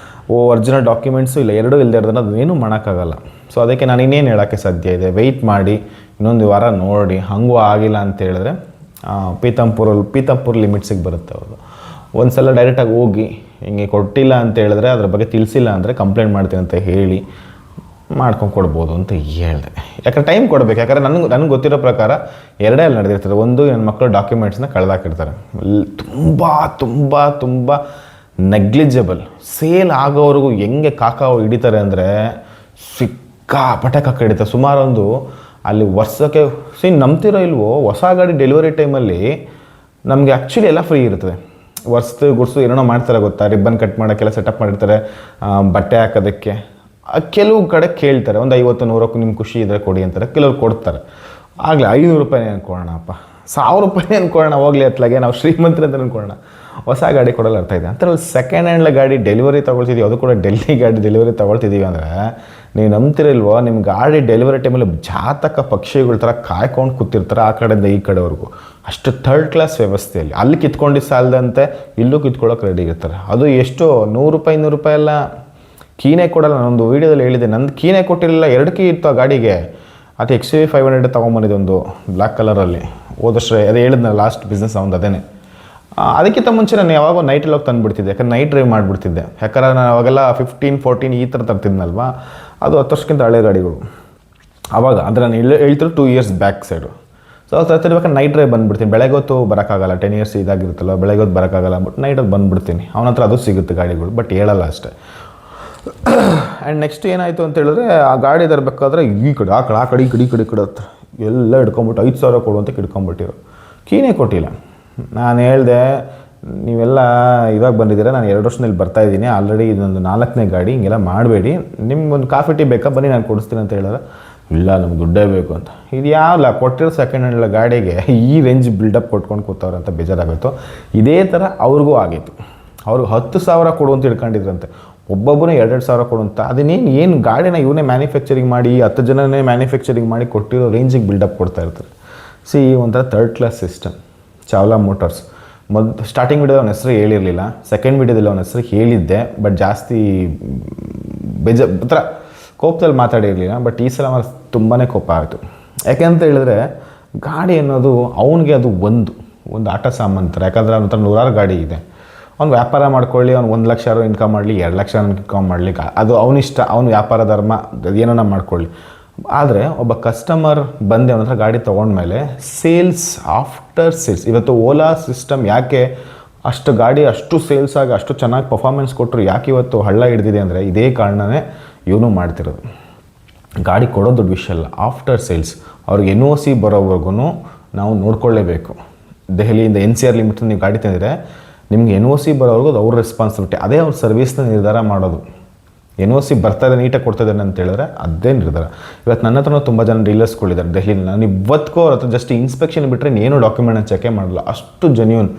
ಒರಿಜಿನಲ್ ಡಾಕ್ಯುಮೆಂಟ್ಸು ಇಲ್ಲ, ಎರಡೂ ಇಲ್ಲದೆ ಇರೋದನ್ನ ಅದೇನೂ ಮಾಡೋಕ್ಕಾಗಲ್ಲ. ಸೊ ಅದಕ್ಕೆ ನಾನು ಇನ್ನೇನು ಹೇಳೋಕ್ಕೆ ಸಾಧ್ಯ ಇದೆ, ವೆಯ್ಟ್ ಮಾಡಿ ಇನ್ನೊಂದು ವಾರ ನೋಡಿ. ಹಾಗೂ ಆಗಿಲ್ಲ ಅಂತ ಹೇಳಿದ್ರೆ ಪೀತಾಂಪುರ್ ಲಿಮಿಟ್ಸಿಗೆ ಬರುತ್ತೆ ಅವ್ರದ್ದು. ಒಂದು ಸಲ ಡೈರೆಕ್ಟಾಗಿ ಹೋಗಿ ಹಿಂಗೆ ಕೊಟ್ಟಿಲ್ಲ ಅಂತ ಹೇಳಿದ್ರೆ, ಅದ್ರ ಬಗ್ಗೆ ತಿಳಿಸಿಲ್ಲ ಅಂದರೆ ಕಂಪ್ಲೇಂಟ್ ಮಾಡ್ತೀನಿ ಅಂತ ಹೇಳಿ ಮಾಡ್ಕೊಂಡು ಕೊಡ್ಬೋದು ಅಂತ ಹೇಳಿದೆ. ಯಾಕಂದ್ರೆ ಟೈಮ್ ಕೊಡಬೇಕು. ಯಾಕಂದರೆ ನನಗೆ ಗೊತ್ತಿರೋ ಪ್ರಕಾರ ಎರಡೇ ಅಲ್ಲಿ ನಡೆದಿರ್ತದೆ. ಒಂದು, ನನ್ನ ಮಕ್ಕಳು ಡಾಕ್ಯುಮೆಂಟ್ಸ್ನ ಕಳೆದಾಕಿರ್ತಾರೆ. ತುಂಬ ನೆಗ್ಲಿಜಬಲ್. ಸೇಲ್ ಆಗೋವರೆಗೂ ಹೆಂಗೆ ಹಿಡಿತಾರೆ ಅಂದರೆ ಸಿಕ್ಕಾಪಟ್ಟೆ ಹಿಡಿತಾರೆ. ಸುಮಾರೊಂದು ಅಲ್ಲಿ ವರ್ಷಕ್ಕೆ ನಂಬ್ತಿರೋ ಇಲ್ವೋ, ಹೊಸ ಗಾಡಿ ಡೆಲಿವರಿ ಟೈಮಲ್ಲಿ ನಮಗೆ ಆ್ಯಕ್ಚುಲಿ ಎಲ್ಲ ಫ್ರೀ ಇರ್ತದೆ. ಗುಡ್ಸು ಏನೋ ಮಾಡ್ತಾರೆ ಗೊತ್ತಾ, ರಿಬ್ಬನ್ ಕಟ್ ಮಾಡೋಕ್ಕೆಲ್ಲ ಸೆಟಪ್ ಮಾಡಿರ್ತಾರೆ, ಬಟ್ಟೆ ಹಾಕೋದಕ್ಕೆ. ಕೆಲವು ಕಡೆ ಕೇಳ್ತಾರೆ, ಒಂದು 50-100ಕ್ಕೂ ನಿಮ್ಗೆ ಖುಷಿ ಇದ್ದರೆ ಕೊಡಿ ಅಂತಾರೆ. ಕೆಲವ್ರು ಕೊಡ್ತಾರೆ. ಆಗಲಿ 500 ರೂಪಾಯಿ ಅನ್ಕೊಳ್ಳೋಣಪ್ಪ, 1000 ರೂಪಾಯಿ ಅನ್ಕೊಳ್ಳೋಣ, ಹೋಗ್ಲಿ ಅತ್ಲಾಗೆ ನಾವು ಶ್ರೀಮಂತರು ಅಂತ ಅನ್ಕೊಳ್ಳೋಣ. ಹೊಸ ಗಾಡಿ ಕೊಡೋಲ್ಲ, ಅರ್ಥ ಇದೆ. ಅಂಥದ್ರಲ್ಲಿ ಸೆಕೆಂಡ್ ಹ್ಯಾಂಡ್ ಗಾಡಿ ಡೆಲಿವರಿ ತೊಗೊಳ್ತಿದ್ದೀವಿ, ಅದು ಕೂಡ ಡೆಲ್ಲಿ ಗಾಡಿ ಡೆಲಿವರಿ ತೊಗೊಳ್ತಿದ್ದೀವಿ ಅಂದರೆ ನೀವು ನಂಬ್ತಿರಲ್ವೋ, ನಿಮ್ಮ ಗಾಡಿ ಡೆಲಿವರಿ ಟೈಮಲ್ಲಿ ಜಾತಕ ಪಕ್ಷಿಗಳ ಥರ ಕಾಯ್ಕೊಂಡು ಕೂತಿರ್ತಾರೆ ಆ ಕಡೆಯಿಂದ ಈ ಕಡೆವರೆಗೂ. ಅಷ್ಟು ಥರ್ಡ್ ಕ್ಲಾಸ್ ವ್ಯವಸ್ಥೆಯಲ್ಲಿ. ಅಲ್ಲಿ ಕಿತ್ಕೊಂಡಿದ್ದು ಸಾಲದಂತೆ ಇಲ್ಲೂ ಕಿತ್ಕೊಳ್ಳೋಕೆ ರೆಡಿ ಇರ್ತಾರೆ. ಅದು ಎಷ್ಟೋ 100 ರೂಪಾಯಿ 200 ರೂಪಾಯಿ ಎಲ್ಲ ಕೀನೇ ಕೊಡಲ್ಲ. ನಾನೊಂದು ವೀಡಿಯೋದಲ್ಲಿ ಹೇಳಿದೆ, ನಂದು ಕೀನೇ ಕೊಟ್ಟಿರಲಿಲ್ಲ, 2 ಕೀ ಇತ್ತು ಆ ಗಾಡಿಗೆ. ಅದು XUV 500 ತೊಗೊಂಬಂದಿದ್ದು, ಒಂದು ಬ್ಲ್ಯಾಕ್ ಕಲರಲ್ಲಿ. ಹೋದಷ್ಟೇ ಅದು ಹೇಳಿದ್ನಲ್ಲ, ಲಾಸ್ಟ್ ಬಿಸ್ನೆಸ್ ಅವ್ನು ಅದೇನೆ. ಅದಕ್ಕಿಂತ ಮುಂಚೆ ನಾನು ಯಾವಾಗ ನೈಟಲ್ಲಿ ಹೋಗಿ ತಂದುಬಿಡ್ತಿದ್ದೆ, ಯಾಕಂದ್ರೆ ನೈಟ್ ಡ್ರೈವ್ ಮಾಡಿಬಿಡ್ತಿದ್ದೆ. ಯಾಕಂದ್ರೆ ನಾನು ಅವಾಗೆಲ್ಲ 15-14 ಈ ಥರ ತರ್ತಿದ್ನಲ್ವ, ಅದು 10 ವರ್ಷಕ್ಕಿಂತ ಹಳೆ ಗಾಡಿಗಳು ಆವಾಗ. ಅಂದರೆ ನಾನು ಹೇಳ್ತಿರೋ 2 ಇಯರ್ಸ್ ಬ್ಯಾಕ್ ಸೈಡು. ಸೊ ಅದು ತರ್ತಿರ್ಬೇಕಾದ್ರೆ ನೈಟ್ ಡ್ರೈವ್ ಬಂದುಬಿಡ್ತೀನಿ. ಬೆಳಗ್ಗೆ ಹೊತ್ತು ಬರೋಕ್ಕಾಗಲ್ಲ, 10 ಇಯರ್ಸ್ ಇದಾಗಿರುತ್ತಲ್ಲ, ಬೆಳಗ್ಗೆ ಹೊತ್ತು ಬರೋಕ್ಕಾಗಲ್ಲ. ಬಟ್ ನೈಟಲ್ಲಿ ಬಂದುಬಿಡ್ತೀನಿ. ಅವನ ಹತ್ರ ಅದು ಸಿಗುತ್ತೆ ಗಾಡಿಗಳು, ಬಟ್ ಹೇಳಲ್ಲ ಅಷ್ಟೇ. ಆ್ಯಂಡ್ ನೆಕ್ಸ್ಟ್ ಏನಾಯಿತು ಅಂತ ಹೇಳಿದ್ರೆ, ಆ ಗಾಡಿ ತರಬೇಕಾದ್ರೆ ಈ ಕಡೆ ಆ ಕಡೆ ಹತ್ರ ಎಲ್ಲ ಹಿಡ್ಕೊಂಬಿಟ್ಟು 5,000 ಕೊಡು ಅಂತ ಹಿಡ್ಕೊಂಬಿಟ್ಟಿರು. ಕೀನೇ ಕೊಟ್ಟಿಲ್ಲ. ನಾನು ಹೇಳಿದೆ, ನೀವೆಲ್ಲ ಇವಾಗ ಬಂದಿದ್ದೀರಾ, ನಾನು 2 ವರ್ಷದಲ್ಲಿ ಬರ್ತಾಯಿದ್ದೀನಿ, ಆಲ್ರೆಡಿ ಇದೊಂದು 4ನೇ ಗಾಡಿ, ಹಿಂಗೆಲ್ಲ ಮಾಡಬೇಡಿ, ನಿಮ್ಗೊಂದು ಕಾಫಿ ಟೀ ಬೇಕಾ ಬನ್ನಿ ನಾನು ಕೊಡಿಸ್ತೀನಿ ಅಂತ ಹೇಳಿದ್ರೆ, ಇಲ್ಲ ನಮ್ಗೆ ದುಡ್ಡೇ ಬೇಕು ಅಂತ. ಇದು ಯಾವಲ್ಲ ಕೊಟ್ಟಿರೋ ಸೆಕೆಂಡ್ ಹ್ಯಾಂಡ್ ಗಾಡಿಗೆ ಈ ರೇಂಜ್ ಬಿಲ್ಡಪ್ ಕೊಟ್ಕೊಂಡು ಕೂತವ್ರೆ ಅಂತ ಬೇಜಾರಾಗೋಯ್ತು. ಇದೇ ಥರ ಅವ್ರಿಗೂ ಆಗಿತ್ತು. ಅವ್ರಿಗೆ 10,000 ಕೊಡು ಅಂತ ಹಿಡ್ಕೊಂಡಿದ್ರಂತೆ, ಒಬ್ಬೊಬ್ಬನೇ 2,000 ಕೊಡು ಅಂತ. ಅದನ್ನೇನು ಗಾಡಿನ ಇವನೇ ಮ್ಯಾನುಫ್ಯಾಕ್ಚರಿಂಗ್ ಮಾಡಿ 10 ಜನನೇ ಮ್ಯಾನುಫ್ಯಾಕ್ಚರಿಂಗ್ ಮಾಡಿ ಕೊಟ್ಟಿರೋ ರೇಂಜಿಗೆ ಬಿಲ್ಡಪ್ ಕೊಡ್ತಾ ಇರ್ತಾರೆ. ಒಂಥರ third class system. Chawla motors starting ವಿಡಿಯೋದಲ್ಲಿ ಅವನ ಹೆಸರು ಹೇಳಿರಲಿಲ್ಲ, ಸೆಕೆಂಡ್ ವಿಡಿಯೋದಲ್ಲಿ ಅವನ ಹೆಸರು ಹೇಳಿದ್ದೆ, ಬಟ್ ಜಾಸ್ತಿ ಕೋಪದಲ್ಲಿ ಮಾತಾಡಿರಲಿಲ್ಲ. ಬಟ್ ಈ ಸಲ ತುಂಬಾ ಕೋಪ ಆಯಿತು. ಯಾಕೆಂತ ಹೇಳಿದ್ರೆ, ಗಾಡಿ ಅನ್ನೋದು ಅವನಿಗೆ ಅದು ಒಂದು ಒಂದು ಆಟ ಸಾಮಾನು. ಯಾಕಂದರೆ ಅವನ ಹತ್ರ ನೂರಾರು ಗಾಡಿ ಇದೆ. ಅವ್ನು ವ್ಯಾಪಾರ ಮಾಡ್ಕೊಳ್ಳಿ, ಅವ್ನು 1 ಲಕ್ಷ ಇನ್ಕಮ್ ಮಾಡಲಿ, 2 ಲಕ್ಷ ಇನ್ಕಮ್ ಮಾಡಲಿ, ಅದು ಅವನಿಷ್ಟ, ಅವ್ನು ವ್ಯಾಪಾರ ಧರ್ಮ ಏನೋ ಮಾಡ್ಕೊಳ್ಳಿ. ಆದರೆ ಒಬ್ಬ ಕಸ್ಟಮರ್ ಬಂದು ಅವನ ಹತ್ರ ಗಾಡಿ ತೊಗೊಂಡ್ಮೇಲೆ ಸೇಲ್ಸ್, ಆಫ್ಟರ್ ಸೇಲ್ಸ್, ಇವತ್ತು ಓಲಾ ಸಿಸ್ಟಮ್ ಯಾಕೆ ಅಷ್ಟು ಗಾಡಿ ಅಷ್ಟು ಸೇಲ್ಸ್ ಆಗಿ ಅಷ್ಟು ಚೆನ್ನಾಗಿ ಪರ್ಫಾರ್ಮೆನ್ಸ್ ಕೊಟ್ಟರು, ಯಾಕೆ ಇವತ್ತು ಹಳ್ಳ ಹಿಡ್ದಿದೆ ಅಂದರೆ ಇದೇ ಕಾರಣನೇ ಇವನು ಮಾಡ್ತಿರೋದು. ಗಾಡಿ ಕೊಡೋದು ದೊಡ್ಡ ವಿಷಯ ಅಲ್ಲ, ಆಫ್ಟರ್ ಸೇಲ್ಸ್ ಅವ್ರಿಗೆ NOC ಬರೋವರೆಗೂ ನಾವು ನೋಡ್ಕೊಳ್ಳೇಬೇಕು. ದೆಹಲಿಯಿಂದ NCR ಲಿಮಿಟ್ ನೀವು ಗಾಡಿ ತಂದಿದ್ರೆ ನಿಮ್ಗೆ NOC ಬರೋವರೆಗೂ ಅದು ಅವ್ರ ರೆಸ್ಪಾನ್ಸಿಬಿಲಿಟಿ, ಅದೇ ಅವ್ರ ಸರ್ವಿಸ್ನ ನಿರ್ಧಾರ ಮಾಡೋದು. NOC ಬರ್ತಾಯಿದೆ, ನೀಟಾಗಿ ಕೊಡ್ತಾಯಿದ್ದಾನೆ ಅಂತ ಹೇಳಿದ್ರೆ ಅದೇ ನಿರ್ಧಾರ. ಇವತ್ತು ನನ್ನ ಹತ್ರನೂ ತುಂಬ ಜನ ಡೀಲರ್ಸ್ಗಳಿದ್ದಾರೆ ದೆಹಲಿಯಲ್ಲಿ. ನಾನು ಇವತ್ತಿಗೂ ಅವ್ರ ಹತ್ರ ಜಸ್ಟ್ ಇನ್ಸ್ಪೆಕ್ಷನ್ ಬಿಟ್ಟರೆ ಏನು ಡಾಕ್ಯುಮೆಂಟ್ನ ಚೆಕೇ ಮಾಡಲ್ಲ, ಅಷ್ಟು ಜೆನ್ಯೂನ್.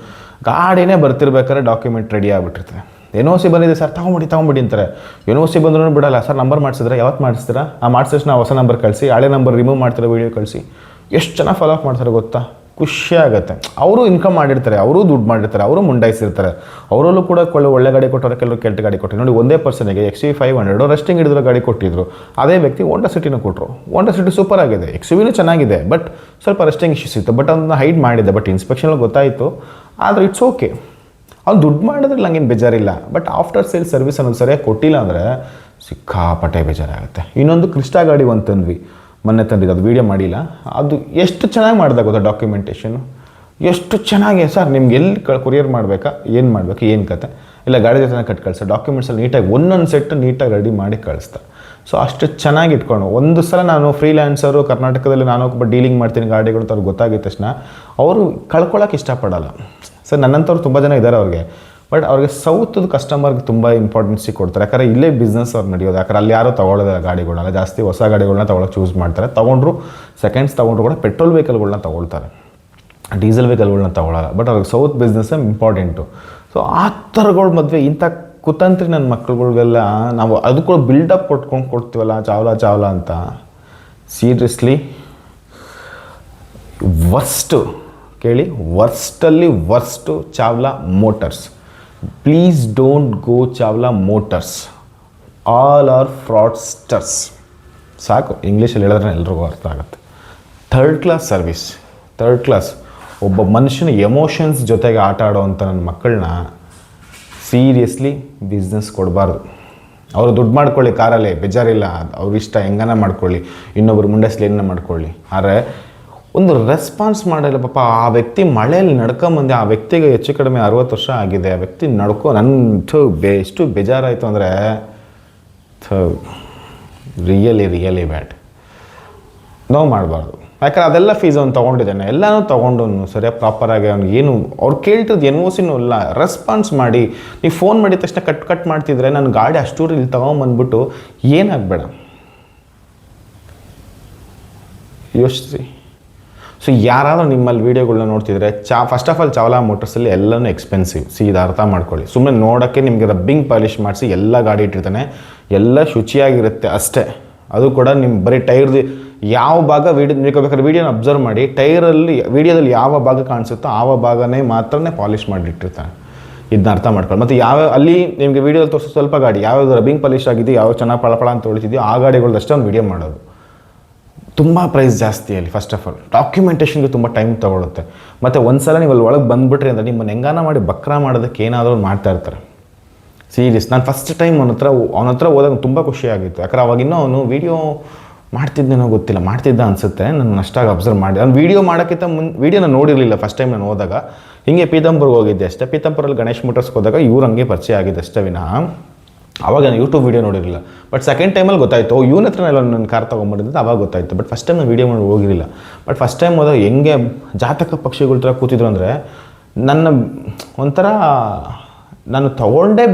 ಗಾಡಿನೇ ಬರ್ತಿರ್ಬೇಕಾದ್ರೆ ಡಾಕ್ಯುಮೆಂಟ್ ರೆಡಿ ಆಗಿಬಿಟ್ಟಿರ್ತದೆ. NOC ಬಂದಿದೆ ಸರ್, ತೊಗೊಂಬಿಡಿ ಅಂತಾರೆ. NOC ಬಂದ್ರೂ ಬಿಡಲ್ಲ. ಸರ್ ನಂಬರ್ ಮಾಡಿಸಿದ್ರೆ ಯಾವತ್ತು ಮಾಡಿಸ್ತೀರಾ? ಮಾಡಿಸಿದ್ರೆ ನಾವು ಹೊಸ ನಂಬರ್ ಕಳಿಸಿ, ಹಳೆ ನಂಬರ್ ರಿಮೂವ್ ಮಾಡ್ತಾರೆ, ವೀಡಿಯೋ ಕಳಿಸಿ. ಎಷ್ಟು ಚೆನ್ನಾಗಿ ಫಾಲೋ ಅಪ್ ಮಾಡ್ತಾರೆ ಗೊತ್ತಾ, ಖುಷಿ ಆಗುತ್ತೆ. ಅವರು ಇನ್ಕಮ್ ಮಾಡಿರ್ತಾರೆ, ಅವರು ದುಡ್ಡು ಮಾಡಿರ್ತಾರೆ, ಅವರು ಮುಂಡಾಯಿಸಿರ್ತಾರೆ. ಅವರಲ್ಲೂ ಕೂಡ ಒಳ್ಳೆ ಗಾಡಿ ಕೊಟ್ಟರೆ, ಕೆಲವರು ಕೆಟ್ಟ ಗಾಡಿ ಕೊಟ್ಟರು. ನೋಡಿ, ಒಂದೇ ಪರ್ಸನಿಗೆ XUV500 ರೆಸ್ಟಿಂಗ್ ಹಿಡಿದಿರೋ ಗಾಡಿ ಕೊಟ್ಟಿದ್ರು. ಅದೇ ವ್ಯಕ್ತಿ ಹೋಂಡಾ ಸಿಟಿನೂ ಕೊಟ್ಟರು. ಹೋಂಡಾ ಸಿಟಿ ಸೂಪರ್ ಆಗಿದೆ, XUVನೂ ಚೆನ್ನಾಗಿದೆ, ಬಟ್ ಸ್ವಲ್ಪ ರೆಸ್ಟಿಂಗ್ ಇಶ್ಯೂಸ್ ಇತ್ತು. ಬಟ್ ಅದನ್ನ ಹೈಡ್ ಮಾಡಿದೆ, ಬಟ್ ಇನ್ಸ್ಪೆಕ್ಷನಲ್ಲಿ ಗೊತ್ತಾಯಿತು. ಆದರೆ ಇಟ್ಸ್ ಓಕೆ, ಅವ್ನು ದುಡ್ಡು ಮಾಡಿದ್ರೆ ನಂಗೇನು ಬೇಜಾರಿಲ್ಲ. ಬಟ್ ಆಫ್ಟರ್ ಸೇಲ್ ಸರ್ವಿಸ್ ಅನ್ನೋದು ಸರಿಯಾಗಿ ಕೊಟ್ಟಿಲ್ಲ ಅಂದರೆ ಸಿಕ್ಕಾಪಟ್ಟೆ ಬೇಜಾರಾಗುತ್ತೆ. ಇನ್ನೊಂದು ಕ್ರಿಸ್ಟಾ ಗಾಡಿ ಒಂದು ತಂದ್ವಿ, ಮೊನ್ನೆ ತಂದಿದ್ದು, ಅದು ವೀಡಿಯೋ ಮಾಡಿಲ್ಲ. ಅದು ಎಷ್ಟು ಚೆನ್ನಾಗಿ ಮಾಡಿದೆ ಗೊತ್ತಾ, ಡಾಕ್ಯುಮೆಂಟೇಷನು ಎಷ್ಟು ಚೆನ್ನಾಗಿ. ಸರ್ ನಿಮ್ಗೆ ಎಲ್ಲಿ ಕೊರಿಯರ್ ಮಾಡಬೇಕಾ, ಏನು ಮಾಡಬೇಕು, ಏನು ಕತೆ ಇಲ್ಲ, ಗಾಡಿ ಜೊತೆ ಕಟ್ ಕಳಿಸ್ತಾ, ಡಾಕ್ಯುಮೆಂಟ್ಸಲ್ಲಿ ನೀಟಾಗಿ ಒಂದೊಂದು ಸೆಟ್ ನೀಟಾಗಿ ರೆಡಿ ಮಾಡಿ ಕಳಿಸ್ತಾ. ಸೊ ಅಷ್ಟು ಚೆನ್ನಾಗಿ ಇಟ್ಕೊಂಡು, ಒಂದು ಸಲ ನಾನು ಫ್ರೀಲ್ಯಾನ್ಸರು ಕರ್ನಾಟಕದಲ್ಲಿ ನಾನು ಒಬ್ಬ ಡೀಲಿಂಗ್ ಮಾಡ್ತೀನಿ ಗಾಡಿಗಳು ಅಂತ ಅವ್ರಿಗೆ ಗೊತ್ತಾಗಿದ್ದ ತಕ್ಷಣ ಅವರು ಕಳ್ಕೊಳ್ಳೋಕೆ ಇಷ್ಟಪಡಲ್ಲ. ಸರ್ ನನ್ನಂಥವ್ರು ತುಂಬ ಜನ ಇದ್ದಾರೆ ಅವ್ರಿಗೆ. ಬಟ್ ಅವ್ರಿಗೆ ಸೌತ್ದು ಕಸ್ಟಮರ್ಗೆ ತುಂಬ ಇಂಪಾರ್ಟೆನ್ಸಿ ಕೊಡ್ತಾರೆ. ಯಾಕಂದರೆ ಇಲ್ಲೇ ಬಿಸ್ನೆಸ್ ಅವ್ರು ನಡೆಯೋದು. ಯಾಕಂದ್ರೆ ಅಲ್ಲಿ ಯಾರೂ ತೊಗೊಳ್ಳೋದಿಲ್ಲ ಗಾಡಿಗಳನ್ನ, ಜಾಸ್ತಿ ಹೊಸ ಗಾಡಿಗಳನ್ನ ತೊಗೊಳಕ್ಕೆ ಚೂಸ್ ಮಾಡ್ತಾರೆ. ತೊಗೊಂಡ್ರು ಸೆಕೆಂಡ್ಸ್ ತೊಗೊಂಡ್ರು ಕೂಡ ಪೆಟ್ರೋಲ್ ವೆಹಿಕಲ್ಗಳನ್ನ ತೊಗೊಳ್ತಾರೆ, ಡೀಸೆಲ್ ವೆಹಿಕಲ್ಗಳನ್ನ ತೊಗೊಳ್ಳಲ್ಲ. ಬಟ್ ಅವ್ರಿಗೆ ಸೌತ್ ಬಿಸ್ನೆಸ್ಸೇ ಇಂಪಾರ್ಟೆಂಟು. ಸೊ ಆ ಥರಗಳ ಮದುವೆ ಇಂಥ ಕುತಂತ್ರಿ ನನ್ನ ಮಕ್ಕಳುಗಳಿಗೆಲ್ಲ ನಾವು ಅದು ಕೂಡ ಬಿಲ್ಡಪ್ ಕೊಡ್ತೀವಲ್ಲ, ಚಾವ್ಲಾ ಅಂತ. ಸೀರಿಯಸ್ಲಿ ವರ್ಸ್ಟು ಕೇಳಿ, ವರ್ಸ್ಟಲ್ಲಿ worst Chawla motors. Please don't go Chawla motors, all are fraudsters. ಸಾಕು, ಇಂಗ್ಲೀಷಲ್ಲಿ ಹೇಳಿದ್ರೆ ಎಲ್ರಿಗೂ ಅರ್ಥ ಆಗುತ್ತೆ. Third class service, third class. ಒಬ್ಬ ಮನುಷ್ಯನ ಎಮೋಷನ್ಸ್ ಜೊತೆಗೆ ಆಟ ಆಡೋವಂಥ ನನ್ನ ಮಕ್ಕಳನ್ನ ಸೀರಿಯಸ್ಲಿ ಬಿಸ್ನೆಸ್ ಕೊಡಬಾರ್ದು. ಅವರು ದುಡ್ಡು ಮಾಡ್ಕೊಳ್ಳಿ ಕಾರಲ್ಲಿ, ಬೇಜಾರಿಲ್ಲ, ಅವ್ರ ಇಷ್ಟ, ಹೆಂಗನ ಮಾಡ್ಕೊಳ್ಳಿ, ಇನ್ನೊಬ್ರು ಮುಂಡಸ್ಲಿ ಏನ ಮಾಡ್ಕೊಳ್ಳಿ. ಆದರೆ ಒಂದು ರೆಸ್ಪಾನ್ಸ್ ಮಾಡಿಲ್ಲ ಪಾಪ. ಆ ವ್ಯಕ್ತಿ ಮಳೆಯಲ್ಲಿ ನಡ್ಕೊಂಬಂದೆ, ಆ ವ್ಯಕ್ತಿಗೆ ಹೆಚ್ಚು ಕಡಿಮೆ 60 ವರ್ಷ ಆಗಿದೆ. ಆ ವ್ಯಕ್ತಿ ಎಷ್ಟು ಬೇಜಾರಾಯಿತು ಅಂದರೆ ರಿಯಲಿ ಬ್ಯಾಡ್. ನೋವು ಮಾಡಬಾರ್ದು. ಯಾಕಂದ್ರೆ ಅದೆಲ್ಲ ಫೀಸ್ ಅವ್ನು ತೊಗೊಂಡಿದ್ದಾನೆ, ಎಲ್ಲನೂ ತೊಗೊಂಡು ಸರಿಯಾಗಿ ಪ್ರಾಪರಾಗಿ ಅವ್ನಿಗೆ ಏನು ಅವ್ರು ಕೇಳ್ತಿದ್ದು NOCನೂ ಇಲ್ಲ. ರೆಸ್ಪಾನ್ಸ್ ಮಾಡಿ, ನೀವು ಫೋನ್ ಮಾಡಿದ ತಕ್ಷಣ ಕಟ್ ಮಾಡ್ತಿದ್ರೆ ನನ್ನ ಗಾಡಿ ಅಷ್ಟೂರು ಇಲ್ಲಿ ತೊಗೊಂಬಂದ್ಬಿಟ್ಟು ಏನಾಗಬೇಡ, ಯೋಚಿಸಿ. ಸೊ ಯಾರಾದರೂ ನಿಮ್ಮಲ್ಲಿ ವೀಡಿಯೋಗಳನ್ನ ನೋಡ್ತಿದ್ರೆ, ಫಸ್ಟ್ ಆಫ್ ಆಲ್ ಚಾವ್ಲಾ ಮೋಟರ್ಸಲ್ಲಿ ಎಲ್ಲನೂ ಎಕ್ಸ್ಪೆನ್ಸಿವ್. ಇದು ಅರ್ಥ ಮಾಡ್ಕೊಳ್ಳಿ. ಸುಮ್ಮನೆ ನೋಡೋಕ್ಕೆ ನಿಮಗೆ ರಬ್ಬಿಂಗ್ ಪಾಲಿಷ್ ಮಾಡಿಸಿ ಎಲ್ಲ ಗಾಡಿ ಇಟ್ಟಿರ್ತಾನೆ, ಎಲ್ಲ ಶುಚಿಯಾಗಿರುತ್ತೆ ಅಷ್ಟೇ. ಅದು ಕೂಡ ನಿಮ್ಮ ಬರೀ ಟೈರ್ದು ಯಾವ ಭಾಗ ಬೇಕಾದ್ರೆ ವೀಡಿಯೋನ ಅಬ್ಸರ್ವ್ ಮಾಡಿ, ಟೈರಲ್ಲಿ ವೀಡಿಯೋದಲ್ಲಿ ಯಾವ ಭಾಗ ಕಾಣಿಸುತ್ತೋ ಆ ಭಾಗನೇ ಮಾತ್ರನೇ ಪಾಲಿಷ್ ಮಾಡಿಟ್ಟಿರ್ತಾನೆ. ಇದನ್ನ ಅರ್ಥ ಮಾಡ್ಕೊಳ್ಳಿ. ಮತ್ತು ಅಲ್ಲಿ ನಿಮಗೆ ವೀಡಿಯೋದಲ್ಲಿ ತೋರಿಸೋ ಸ್ವಲ್ಪ ಗಾಡಿ ಯಾವ್ದು ರಬ್ಬಿಂಗ್ ಪಾಲಿಷ್ ಆಗಿದೆಯೋ, ಯಾವ ಚೆನ್ನಾಗಿ ಪಳಪಳ ಅಂತ ತೊಳಿತಿದೆಯೋ ಆ ಗಾಡಿಗಳ್ದಷ್ಟೇ ಒಂದು ವೀಡಿಯೋ ಮಾಡೋದು. ತುಂಬ ಪ್ರೈಸ್ ಜಾಸ್ತಿ ಅಲ್ಲಿ. ಫಸ್ಟ್ ಆಫ್ ಆಲ್ ಡಾಕ್ಯುಮೆಂಟೇಷನ್ಗೆ ತುಂಬ ಟೈಮ್ ತೊಗೊಳುತ್ತೆ. ಮತ್ತು ಒಂದು ಸಲ ನೀವು ಅಲ್ಲಿ ಒಳಗೆ ಬಂದುಬಿಟ್ರಿ ಅಂದರೆ ನಿಮ್ಮನ್ನು ಹೆಂಗಾನ ಮಾಡಿ ಬಕ್ರ ಮಾಡೋದಕ್ಕೆ ಏನಾದರೂ ಮಾಡ್ತಾ ಇರ್ತಾರೆ. ಸೀರಿಯಸ್. ನಾನು ಫಸ್ಟ್ ಟೈಮ್ ಅವನ ಹತ್ರ ಹೋದಾಗ ತುಂಬ ಖುಷಿಯಾಗಿತ್ತು. ಯಾಕಂದ್ರೆ ಅವಾಗಿನ್ನೂ ಅವನು ವೀಡಿಯೋ ಮಾಡ್ತಿದ್ದೇನೋ ಗೊತ್ತಿಲ್ಲ, ಮಾಡ್ತಿದ್ದ ಅನಿಸುತ್ತೆ, ನಾನು ಅಷ್ಟಾಗಿ ಅಬ್ಸರ್ವ್ ಮಾಡಿ. ಅವ್ನು ವೀಡಿಯೋ ಮಾಡೋಕ್ಕಿಂತ ವೀಡಿಯೋನ ನೋಡಿರಲಿಲ್ಲ ಫಸ್ಟ್ ಟೈಮ್ ನಾನು ಹೋದಾಗ. ಹೀಗೆ ಪೀತಂಪುರ್ಗೆ ಹೋಗಿದ್ದೆ ಅಷ್ಟೇ. ಪೀತಂಪುರಲ್ಲಿ ಗಣೇಶ್ ಮೋಟರ್ಸ್ಗೆ ಹೋದಾಗ ಇವ್ರು ಹಂಗೆ ಪರಿಚಯ ಆಗಿದೆ ಅಷ್ಟೇ ವಿನಃ ಅವಾಗ ನಾನು ಯೂಟ್ಯೂಬ್ ವೀಡಿಯೋ ನೋಡಿರಲಿಲ್ಲ. ಬಟ್ ಸೆಕೆಂಡ್ ಟೈಮಲ್ಲಿ ಗೊತ್ತಾಯಿತು, ಇವನ ಹತ್ರ ನನ್ನ ಕಾರ್ ತೊಗೊಂಬಂದಿದ್ದು ಅವಾಗ ಗೊತ್ತಾಯಿತು. ಬಟ್ ಫಸ್ಟ್ ಟೈಮ್ ನಾನು ವೀಡಿಯೋ ಮಾಡಿ ಹೋಗಿರಲಿಲ್ಲ. ಬಟ್ ಫಸ್ಟ್ ಟೈಮ್ ಹೋದಾಗ ಹೆಂಗೆ ಜಾತಕ ಪಕ್ಷಿಗಳ ಥರ ಕೂತಿದ್ರು ಅಂದರೆ ನನ್ನ ಒಂಥರ ನಾನು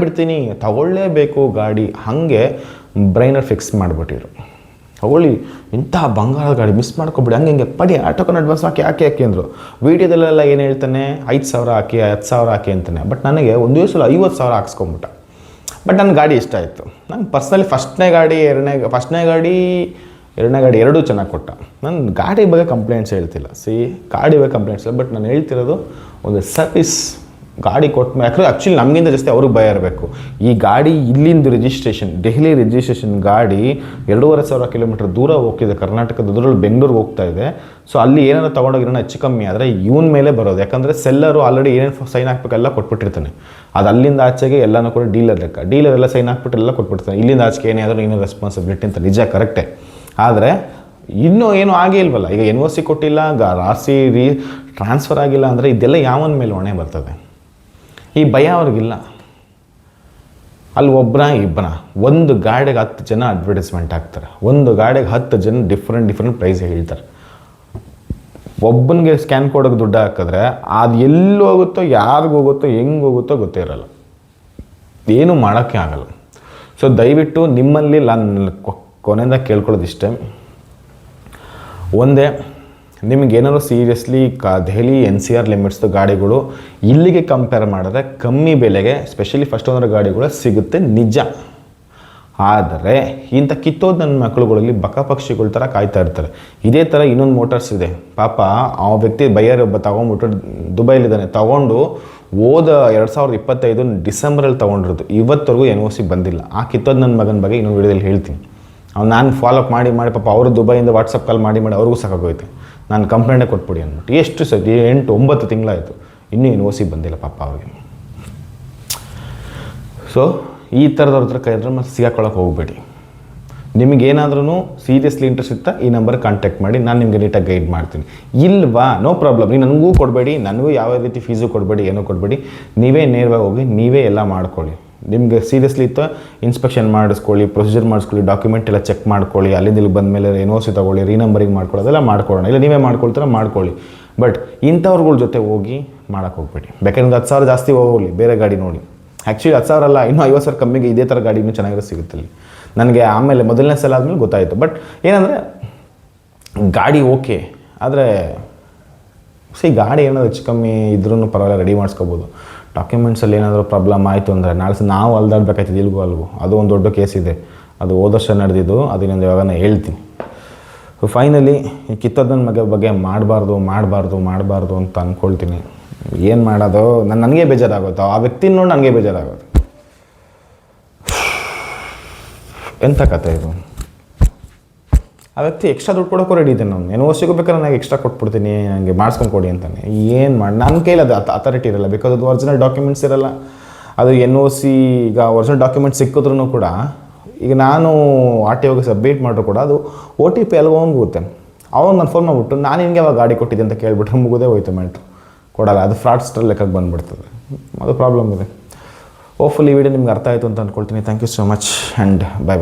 ತೊಗೊಳ್ಳೇಬೇಕು ಗಾಡಿ, ಹಾಗೆ ಬ್ರೈನರ್ ಫಿಕ್ಸ್ ಮಾಡಿಬಿಟ್ಟಿರು. ತಗೊಳ್ಳಿ, ಇಂಥ ಬಂಗಾರದ ಗಾಡಿ ಮಿಸ್ ಮಾಡ್ಕೊಬಿಡಿ, ಹಂಗೆ ಪಡಿ ಆಟೋಕನ್ ಅಡ್ವಾನ್ಸ್ ಯಾಕೆ ಅಂದರು. ವೀಡಿಯೋದಲ್ಲೆಲ್ಲ ಏನು ಹೇಳ್ತಾನೆ, 5,000 ಹಾಕಿ 10,000 ಹಾಕಿ ಅಂತಾನೆ. ಬಟ್ ನನಗೆ ಒಂದು ದಿವಸ 50,000 ಹಾಕ್ಸ್ಕೊಂಬಿಟ್ಟ. ಬಟ್ ನನ್ನ ಗಾಡಿ ಇಷ್ಟ ಆಯಿತು. ನಂಗೆ ಪರ್ಸ್ನಲಿ ಫಸ್ಟ್ನೇ ಗಾಡಿ ಎರಡನೇ ಗಾಡಿ ಎರಡೂ ಚೆನ್ನಾಗಿ ಕೊಟ್ಟ. ನನ್ನ ಗಾಡಿ ಬಗ್ಗೆ ಕಂಪ್ಲೇಂಟ್ಸ್ ಹೇಳ್ತಿಲ್ಲ, ಗಾಡಿ ಬಗ್ಗೆ ಕಂಪ್ಲೇಂಟ್ಸ್ ಇಲ್ಲ. ಬಟ್ ನಾನು ಹೇಳ್ತಿರೋದು ಒಂದು ಸರ್ವಿಸ್ ಗಾಡಿ ಕೊಟ್ಟು ಯಾಕಂದರೆ ಆ್ಯಕ್ಚುಲಿ ನಮಗಿಂತ ಜಾಸ್ತಿ ಅವ್ರಿಗೆ ಭಯ ಇರಬೇಕು. ಈ ಗಾಡಿ ಇಲ್ಲಿಂದ ರಿಜಿಸ್ಟ್ರೇಷನ್, ದೆಹಲಿ ರಿಜಿಸ್ಟ್ರೇಷನ್ ಗಾಡಿ 2,500 ಕಿಲೋಮೀಟರ್ ದೂರ ಹೋಗ್ತಿದೆ, ಕರ್ನಾಟಕದ ದೂರಲ್ಲಿ ಬೆಂಗಳೂರಿಗೆ ಹೋಗ್ತಾ ಇದೆ. ಸೊ ಅಲ್ಲಿ ಏನಾದ್ರು ತೊಗೊಂಡೋಗಿರೋಣ ಹೆಚ್ಚು ಕಮ್ಮಿ ಆದರೆ ಇವನ ಮೇಲೆ ಬರೋದು. ಯಾಕಂದರೆ ಸೆಲ್ಲರು ಆಲ್ರೆಡಿ ಏನೇನು ಸೈನ್ ಹಾಕ್ಬೇಕೆಲ್ಲ ಕೊಟ್ಬಿಟ್ಟಿರ್ತಾನೆ. ಅದು ಅಲ್ಲಿಂದ ಆಚೆಗೆ ಎಲ್ಲನೂ ಕೂಡ ಡೀಲರ್ ಲೆಕ್ಕ, ಡೀಲರ್ ಎಲ್ಲ ಸೈನ್ ಹಾಕ್ಬಿಟ್ಟು ಎಲ್ಲ ಕೊಟ್ಬಿಡ್ತಾನೆ. ಇಲ್ಲಿಂದ ಆಚೆಗೆ ಏನೇ ಆದರೂ ಇನ್ನೂ ರೆಸ್ಪಾನ್ಸಿಬಿಲಿಟಿ ಅಂತ ನಿಜ ಕರೆಕ್ಟೇ. ಆದರೆ ಇನ್ನೂ ಏನೂ ಆಗೇ ಇಲ್ವಲ್ಲ. ಈಗ NOC ಕೊಟ್ಟಿಲ್ಲ, RC ಟ್ರಾನ್ಸ್ಫರ್ ಆಗಿಲ್ಲ ಅಂದರೆ ಇದೆಲ್ಲ ಯಾವನ ಮೇಲೆ ಹೊಣೆ ಬರ್ತದೆ? ಈ ಭಯ ಅವ್ರಿಗಿಲ್ಲ. ಅಲ್ಲಿ ಇಬ್ಬರ ಒಂದು ಗಾಡಿಗೆ 10 ಜನ ಅಡ್ವರ್ಟೈಸ್ಮೆಂಟ್ ಹಾಕ್ತಾರೆ, ಒಂದು ಗಾಡಿಗೆ 10 ಜನ ಡಿಫ್ರೆಂಟ್ ಪ್ರೈಸ್ ಹೇಳ್ತಾರೆ. ಒಬ್ಬನಿಗೆ ಸ್ಕ್ಯಾನ್ ಕೋಡಿಗೆ ದುಡ್ಡು ಹಾಕಿದ್ರೆ ಅದು ಎಲ್ಲಿ ಹೋಗುತ್ತೋ, ಯಾರಿಗೂ ಹೋಗುತ್ತೋ, ಹೆಂಗೆ ಹೋಗುತ್ತೋ ಗೊತ್ತೇ ಇರಲ್ಲ, ಏನೂ ಮಾಡೋಕ್ಕೆ ಆಗಲ್ಲ. ಸೊ ದಯವಿಟ್ಟು ನಿಮ್ಮಲ್ಲಿ ನಾನು ಕೊನೆಯಿಂದ ಕೇಳ್ಕೊಳ್ಳೋದು ಇಷ್ಟೇ, ಒಂದೇ ನಿಮಗೇನಾದ್ರು ಸೀರಿಯಸ್ಲಿ ದೆಹಲಿ NCR ಲಿಮಿಟ್ಸ್ದು ಗಾಡಿಗಳು ಇಲ್ಲಿಗೆ ಕಂಪೇರ್ ಮಾಡಿದ್ರೆ ಕಮ್ಮಿ ಬೆಲೆಗೆ ಸ್ಪೆಷಲಿ ಫಸ್ಟ್ ಓನರ್ ಗಾಡಿಗಳು ಸಿಗುತ್ತೆ ನಿಜ. ಆದರೆ ಇಂಥ ಕಿತ್ತೋದು ನನ್ನ ಮಕ್ಕಳುಗಳಲ್ಲಿ ಬಕಪಕ್ಷಿಗಳ ಥರ ಕಾಯ್ತಾ ಇರ್ತಾರೆ. ಇದೇ ಥರ ಇನ್ನೊಂದು ಮೋಟರ್ಸ್ ಇದೆ, ಪಾಪ ಆ ವ್ಯಕ್ತಿ ಬೈಯರ್ ಒಬ್ಬ ತೊಗೊಂಡ್ಬಿಟ್ಟು ದುಬೈಲಿದ್ದಾನೆ, ತೊಗೊಂಡು ಹೋದ 2025 ಡಿಸೆಂಬರಲ್ಲಿ ತೊಗೊಂಡಿರೋದು, ಇವತ್ತರೆಗೂ NOC ಬಂದಿಲ್ಲ. ಆ ಕಿತ್ತೋದು ನನ್ನ ಮಗನ ಬಗ್ಗೆ ಇನ್ನೊಂದು ವಿಡಿಯೋದಲ್ಲಿ ಹೇಳ್ತೀನಿ. ನಾನು ಫಾಲೋಅಪ್ ಮಾಡಿ ಪಾಪ ಅವರು ದುಬೈಯಿಂದ ವಾಟ್ಸಪ್ ಕಾಲ್ ಮಾಡಿ ಅವ್ರಿಗೂ ಸಾಕಾಗೋಯ್ತು, ನಾನು ಕಂಪ್ಲೇಂಟೇ ಕೊಟ್ಬಿಡಿ ಅಂದ್ಬಿಟ್ಟು. ಎಷ್ಟು ಸರಿ 8-9 ತಿಂಗಳಾಯಿತು, ಇನ್ನೂ NOC ಬಂದಿಲ್ಲ ಪಾಪ ಅವ್ರಿಗೆ. ಸೊ ಈ ಥರದವ್ರ ಹತ್ರ ಕೈದ್ರೆ ಮತ್ತೆ ಸಿಗಾಕೊಳ್ಳೋಕೆ ಹೋಗಬೇಡಿ. ನಿಮಗೇನಾದ್ರೂ ಸೀರಿಯಸ್ಲಿ ಇಂಟ್ರೆಸ್ಟ್ ಇತ್ತಾ ಈ ನಂಬರ್ ಕಾಂಟ್ಯಾಕ್ಟ್ ಮಾಡಿ, ನಾನು ನಿಮಗೆ ನೀಟಾಗಿ ಗೈಡ್ ಮಾಡ್ತೀನಿ. ಇಲ್ವಾ ನೋ ಪ್ರಾಬ್ಲಮ್, ನೀವು ನನಗೂ ಕೊಡಬೇಡಿ, ನನಗೂ ಯಾವ ರೀತಿ ಫೀಸು ಕೊಡಬೇಡಿ, ಏನೂ ಕೊಡಬೇಡಿ, ನೀವೇ ನೇರವಾಗಿ ಹೋಗಿ ನೀವೇ ಎಲ್ಲ ಮಾಡ್ಕೊಳ್ಳಿ. ನಿಮಗೆ ಸೀರಿಯಸ್ಲಿ ಇತ್ತು ಇನ್ಸ್ಪೆಕ್ಷನ್ ಮಾಡಿಸ್ಕೊಳ್ಳಿ, ಪ್ರೊಸೀಜರ್ ಮಾಡಿಸ್ಕೊಳ್ಳಿ, ಡಾಕ್ಯುಮೆಂಟ್ ಎಲ್ಲ ಚೆಕ್ ಮಾಡ್ಕೊಳ್ಳಿ, ಅಲ್ಲಿಂದ ಇಲ್ಲಿ ಬಂದ ಮೇಲೆ NOC ತೊಗೊಳ್ಳಿ, ರೀನಂಬರಿಂಗ್ ಮಾಡ್ಕೊಳ್ಳೋದೆಲ್ಲ ಮಾಡ್ಕೊಳ್ಳೋಣ. ಇಲ್ಲ ನೀವೇ ಮಾಡ್ಕೊಳ್ತೀರ ಮಾಡ್ಕೊಳ್ಳಿ, ಬಟ್ ಇಂಥವ್ರಗಳ ಜೊತೆ ಹೋಗಿ ಮಾಡೋಕ್ಕೆ ಹೋಗ್ಬೇಡಿ. ಬೇಕಾದ್ರೆ 10,000 ಜಾಸ್ತಿ ಹೋಗಲಿ, ಬೇರೆ ಗಾಡಿ ನೋಡಿ. ಆ್ಯಕ್ಚುಲಿ 10,000 ಅಲ್ಲ, ಇನ್ನೂ 50,000 ಕಮ್ಮಿಗೆ ಇದೇ ಥರ ಗಾಡಿ ಇನ್ನೂ ಚೆನ್ನಾಗಿರೋ ಸಿಗುತ್ತಲ್ಲಿ. ನನಗೆ ಆಮೇಲೆ ಮೊದಲನೇ ಸಲ ಆದಮೇಲೆ ಗೊತ್ತಾಯಿತು. ಬಟ್ ಏನಂದರೆ ಗಾಡಿ ಓಕೆ, ಆದರೆ ಗಾಡಿ ಏನಾದರೂ ಹೆಚ್ಚು ಕಮ್ಮಿ ಇದ್ರೂ ಪರವಾಗಿಲ್ಲ, ರೆಡಿ ಮಾಡಿಸ್ಕೋಬೋದು. ಡಾಕ್ಯುಮೆಂಟ್ಸಲ್ಲಿ ಏನಾದರೂ ಪ್ರಾಬ್ಲಮ್ ಆಯಿತು ಅಂದರೆ ನಾಳೆ ನಾವು ಅಲ್ದಾಡಬೇಕಾಯ್ತದೆ ಇಲ್ಗೂ ಅಲ್ಗೂ. ಅದು ಒಂದು ದೊಡ್ಡ ಕೇಸ್ ಇದೆ, ಅದು ಹೋದ ವರ್ಷ ನಡೆದಿದ್ದು, ಅದನ್ನೊಂದು ಯಾವಾಗ ನಾನು ಹೇಳ್ತೀನಿ. ಸೊ ಫೈನಲಿ ಈ ಕಿತ್ತೋದು ನನ್ನ ಬಗ್ಗೆ ಮಾಡಬಾರ್ದು ಅಂತ ಅಂದ್ಕೊಳ್ತೀನಿ. ಏನು ಮಾಡೋದು, ನನಗೆ ಬೇಜಾರಾಗುತ್ತೆ, ಆ ವ್ಯಕ್ತಿನ ನೋಡಿ ನನಗೆ ಬೇಜಾರಾಗುತ್ತೆ. ಎಂಥ ಕತೆ ಇದು? ಆ ವ್ಯಕ್ತಿ ಎಕ್ಸ್ಟ್ರಾ ದುಡ್ಡು ಕೊಡೋಕ್ಕೂ ರೆಡಿ ಇದ್ದೇನೆ, ನಾನು NOCಗೂ ಬೇಕಾದ್ರೆ ನನಗೆ ಎಕ್ಸ್ಟ್ರಾ ಕೊಟ್ಬಿಡ್ತೀನಿ, ನನಗೆ ಮಾಡಿಸ್ಕೊಂಡು ಕೊಡಿ ಅಂತಾನೆ. ಏನು ಮಾಡಿ ನನ್ನ ಕೈಲಿ ಅದು ಅಥಾರಿಟಿ ಇರಲ್ಲ, ಬಿಕಾಸ್ ಅದು ಒರಿಜಿನಲ್ ಡಾಕ್ಯುಮೆಂಟ್ಸ್ ಇರಲ್ಲ. ಅದು NOC ಈಗ ಒರಿಜಿನಲ್ ಡಾಕ್ಯುಮೆಂಟ್ಸ್ ಸಿಕ್ಕಿದ್ರೂ ಕೂಡ, ಈಗ ನಾನು RTOಗೆ ಸಬ್ಮಿಟ್ ಮಾಡಿದ್ರು ಕೂಡ ಅದು OTP ಎಲ್ಲಿಗೆ ಹೋಗುತ್ತೆ. ಅವಾಗ ನಾನು ಫೋನ್ ಮಾಡಿಬಿಟ್ಟು ನಾನು ನಿಮಗೆ ಅವಾಗ ಗಾಡಿ ಕೊಟ್ಟಿದ್ದೆ ಅಂತ ಕೇಳಿಬಿಟ್ರೆ ಮುಗೋದೇ ಹೋಯ್ತು ಮ್ಯಾಟ್ರು, ಕೊಡಲ್ಲ. ಅದು ಫ್ರಾಡ್ಸ್ಟರ್ ಲೆಕ್ಕಕ್ಕೆ ಬಂದುಬಿಡ್ತದೆ, ಅದು ಪ್ರಾಬ್ಲಮ್ ಇದೆ. ಹೋಪ್ಫುಲಿ ಈ ವಿಡಿಯೋ ನಿಮ್ಗೆ ಅರ್ಥ ಆಯಿತು ಅಂತ ಅಂದ್ಕೊಳ್ತೀನಿ. Thank you so much and by.